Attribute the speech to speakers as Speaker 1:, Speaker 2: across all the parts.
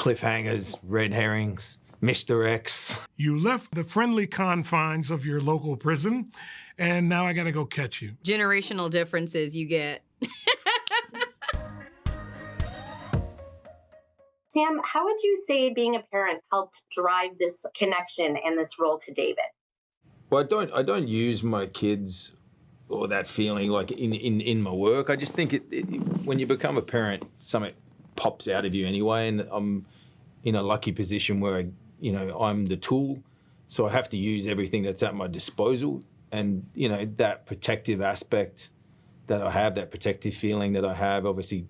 Speaker 1: cliffhangers, red herrings, misdirects.
Speaker 2: You left the friendly confines of your local prison, and now I gotta go catch you.
Speaker 3: Generational differences you get.
Speaker 4: Sam, how would you say being a parent helped drive this connection and this role to David?
Speaker 1: Well, I don't use my kids or that feeling like in my work. I just think when you become a parent, something pops out of you anyway, and I'm in a lucky position where I'm the tool, so I have to use everything that's at my disposal, and that protective aspect that I have, that protective feeling that I have, obviously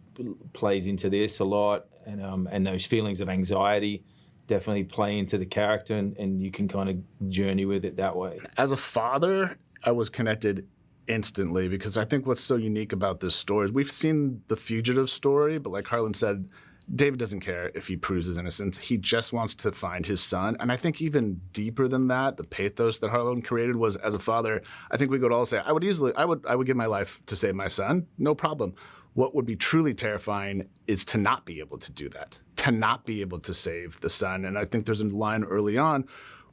Speaker 1: plays into this a lot, and those feelings of anxiety definitely play into the character, and you can kind of journey with it that way.
Speaker 5: As a father, I was connected instantly because I think what's so unique about this story is we've seen the fugitive story, but like Harlan said, David doesn't care if he proves his innocence. He just wants to find his son. And I think even deeper than that, the pathos that Harlan created was, as a father, I think we could all say, I would give my life to save my son, no problem. What would be truly terrifying is to not be able to do that, to not be able to save the son. And I think there's a line early on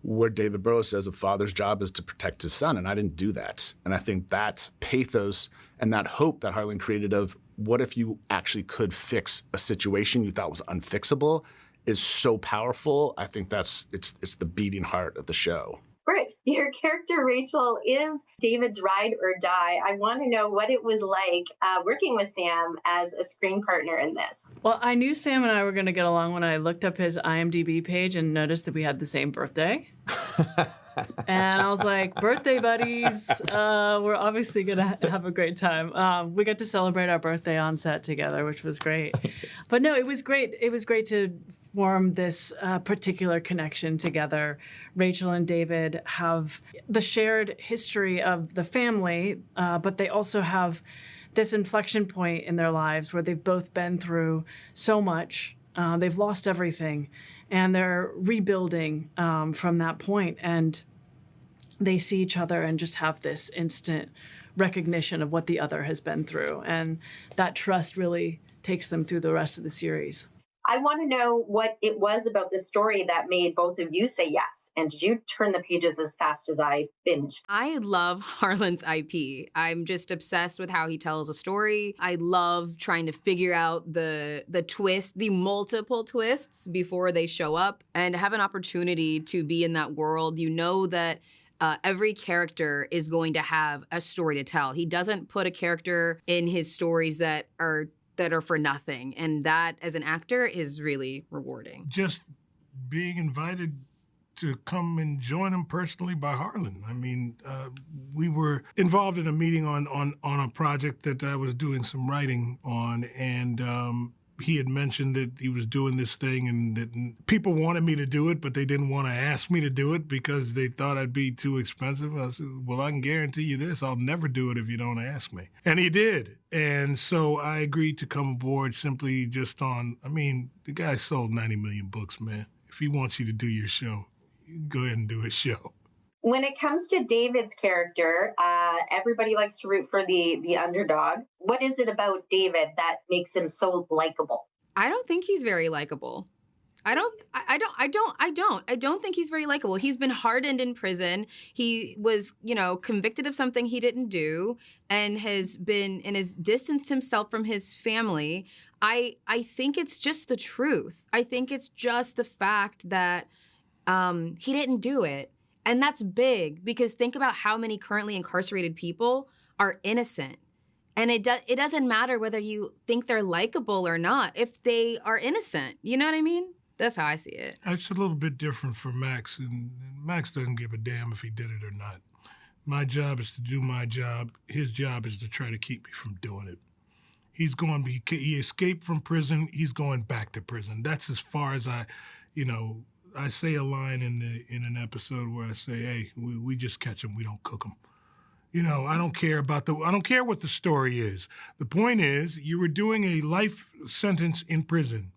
Speaker 5: where David Burrows says a father's job is to protect his son, and I didn't do that. And I think that pathos and that hope that Harlan created of what if you actually could fix a situation you thought was unfixable is so powerful. I think it's the beating heart of the show.
Speaker 4: Britt, your character Rachel is David's ride or die. I want to know what it was like working with Sam as a screen partner in this.
Speaker 6: Well, I knew Sam and I were going to get along when I looked up his IMDb page and noticed that we had the same birthday. And I was like, birthday buddies, we're obviously going to have a great time. We got to celebrate our birthday on set together, which was great. But no, it was great. It was great to form this particular connection together. Rachel and David have the shared history of the family, but they also have this inflection point in their lives where they've both been through so much. They've lost everything, and they're rebuilding from that point. And they see each other and just have this instant recognition of what the other has been through. And that trust really takes them through the rest of the series.
Speaker 4: I want to know what it was about the story that made both of you say yes. And did you turn the pages as fast as I binged?
Speaker 3: I love Harlan's IP. I'm just obsessed with how he tells a story. I love trying to figure out the twist, the multiple twists before they show up, and have an opportunity to be in that world. You know that every character is going to have a story to tell. He doesn't put a character in his stories that are for nothing. And that, as an actor, is really rewarding.
Speaker 2: Just being invited to come and join him personally by Harlan. I mean, we were involved in a meeting on a project that I was doing some writing on, and he had mentioned that he was doing this thing and that people wanted me to do it, but they didn't want to ask me to do it because they thought I'd be too expensive. I said, well, I can guarantee you this, I'll never do it if you don't ask me. And he did. And so I agreed to come aboard simply just on, the guy sold 90 million books, man. If he wants you to do your show, you go ahead and do his show.
Speaker 4: When it comes to David's character, everybody likes to root for the underdog. What is it about David that makes him so likable?
Speaker 3: I don't think he's very likable. I don't think he's very likable. He's been hardened in prison. He was, convicted of something he didn't do and has distanced himself from his family. I think it's just the truth. I think it's just the fact that he didn't do it. And that's big because think about how many currently incarcerated people are innocent. And it doesn't matter whether you think they're likable or not if they are innocent. You know what I mean? That's how I see it.
Speaker 2: It's a little bit different for Max, and Max doesn't give a damn if he did it or not. My job is to do my job. His job is to try to keep me from doing it. He escaped from prison. He's going back to prison. That's as far as I say a line in an episode where I say, hey, we just catch them, we don't cook them. I don't care what the story is. The point is, you were doing a life sentence in prison.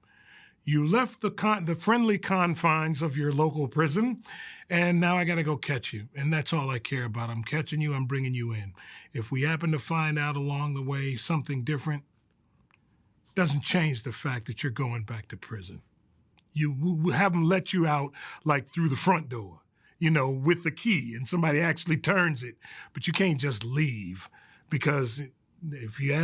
Speaker 2: You left the friendly confines of your local prison, and now I got to go catch you. And that's all I care about. I'm catching you, I'm bringing you in. If we happen to find out along the way something different, doesn't change the fact that you're going back to prison. You have them let you out like through the front door, with the key, and somebody actually turns it. But you can't just leave, because if you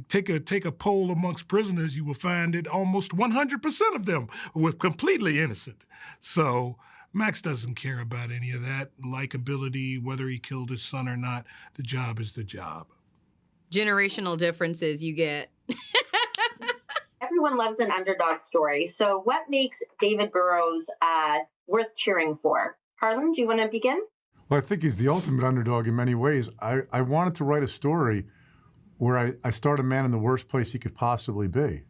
Speaker 2: take a poll amongst prisoners, you will find that almost 100% of them were completely innocent. So Max doesn't care about any of that likability, whether he killed his son or not. The job is the job.
Speaker 3: Generational differences you get.
Speaker 4: Everyone loves an underdog story. So what makes David Burrows worth cheering for? Harlan, do you want to begin?
Speaker 7: Well, I think he's the ultimate underdog in many ways. I wanted to write a story where I start a man in the worst place he could possibly be.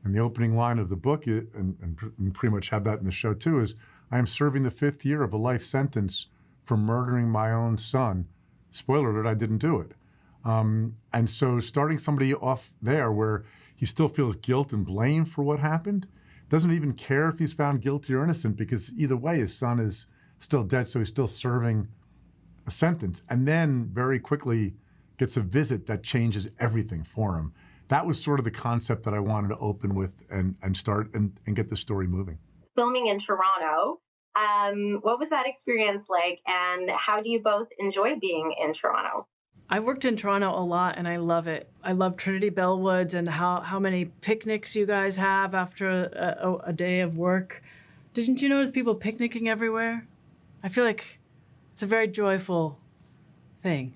Speaker 7: And the opening line of the book, and pretty much have that in the show too, is, I am serving the 5th year of a life sentence for murdering my own son. Spoiler alert, I didn't do it. And so starting somebody off there where he still feels guilt and blame for what happened, doesn't even care if he's found guilty or innocent, because either way his son is still dead, so he's still serving a sentence, and then very quickly gets a visit that changes everything for him. That was sort of the concept that I wanted to open with and start and get the story moving.
Speaker 4: Filming in Toronto, what was that experience like, and how do you both enjoy being in Toronto?
Speaker 6: I worked in Toronto a lot, and I love it. I love Trinity Bellwoods and how many picnics you guys have after a day of work. Didn't you notice people picnicking everywhere? I feel like it's a very joyful thing.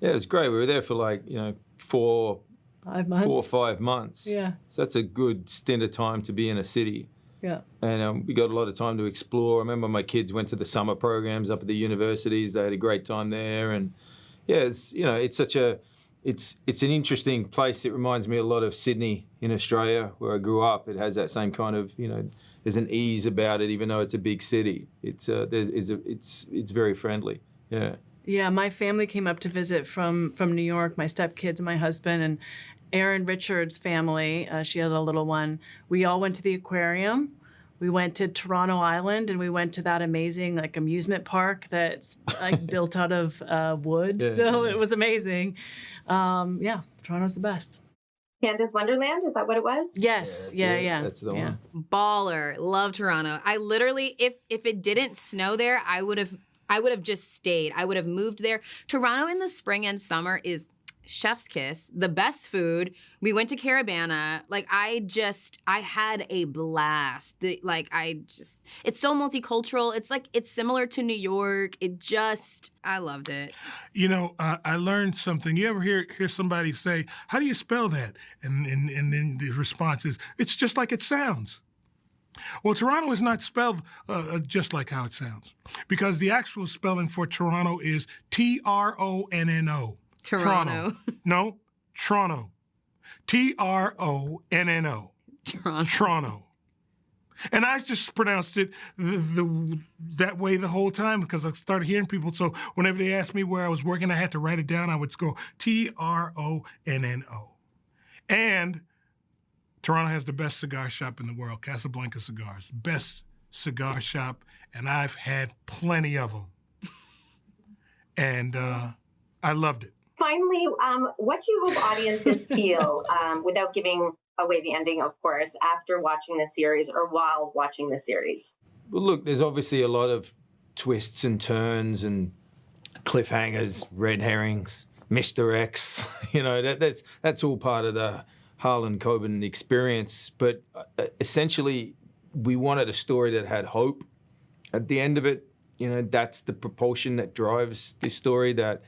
Speaker 1: Yeah, it was great. We were there for 4 or 5 months.
Speaker 6: Yeah.
Speaker 1: So that's a good stint of time to be in a city.
Speaker 6: Yeah. And
Speaker 1: we got a lot of time to explore. I remember my kids went to the summer programs up at the universities. They had a great time there. And yeah, it's an interesting place. It reminds me a lot of Sydney in Australia, where I grew up. It has that same kind of, there's an ease about it, even though it's a big city. It's very friendly. Yeah.
Speaker 6: Yeah, my family came up to visit from New York, my stepkids and my husband, and Erin Richards' family, she had a little one. We all went to the aquarium. We went to Toronto Island, and we went to that amazing amusement park that's built out of wood.
Speaker 1: Yeah.
Speaker 6: So it was amazing. Toronto's the best.
Speaker 4: Canada's Wonderland, is that what it was?
Speaker 6: Yes. Yeah.
Speaker 1: That's the one.
Speaker 3: Baller. Love Toronto. I literally, if it didn't snow there, I would have just stayed. I would have moved there. Toronto in the spring and summer is chef's kiss, the best food. We went to Carabana. I had a blast. It's so multicultural. It's similar to New York. I loved it.
Speaker 2: I learned something. You ever hear somebody say, "How do you spell that?" And then the response is, "It's just like it sounds." Well, Toronto is not spelled just like how it sounds, because the actual spelling for Toronto is Tronno.
Speaker 3: Toronto.
Speaker 2: No, Toronto. Tronno. Toronto. And I just pronounced it that way the whole time, because I started hearing people. So whenever they asked me where I was working, I had to write it down. I would go Tronno. And Toronto has the best cigar shop in the world, Casablanca Cigars. Best cigar shop, and I've had plenty of them. And I loved it.
Speaker 4: Finally, what do you hope audiences feel, without giving away the ending, of course, after watching the series or while watching the series?
Speaker 1: Well, look, there's obviously a lot of twists and turns and cliffhangers, red herrings, misdirects. That's all part of the Harlan Coben experience. But essentially, we wanted a story that had hope at the end of it. That's the propulsion that drives this story, that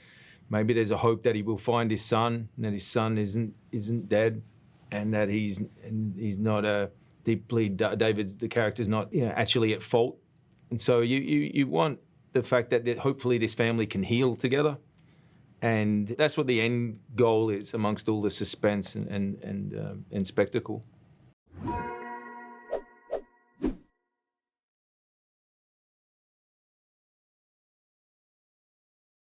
Speaker 1: maybe there's a hope that he will find his son, and that his son isn't dead, and that he's not David's, the character's not actually at fault. And so you want the fact that hopefully this family can heal together, and that's what the end goal is, amongst all the suspense and spectacle.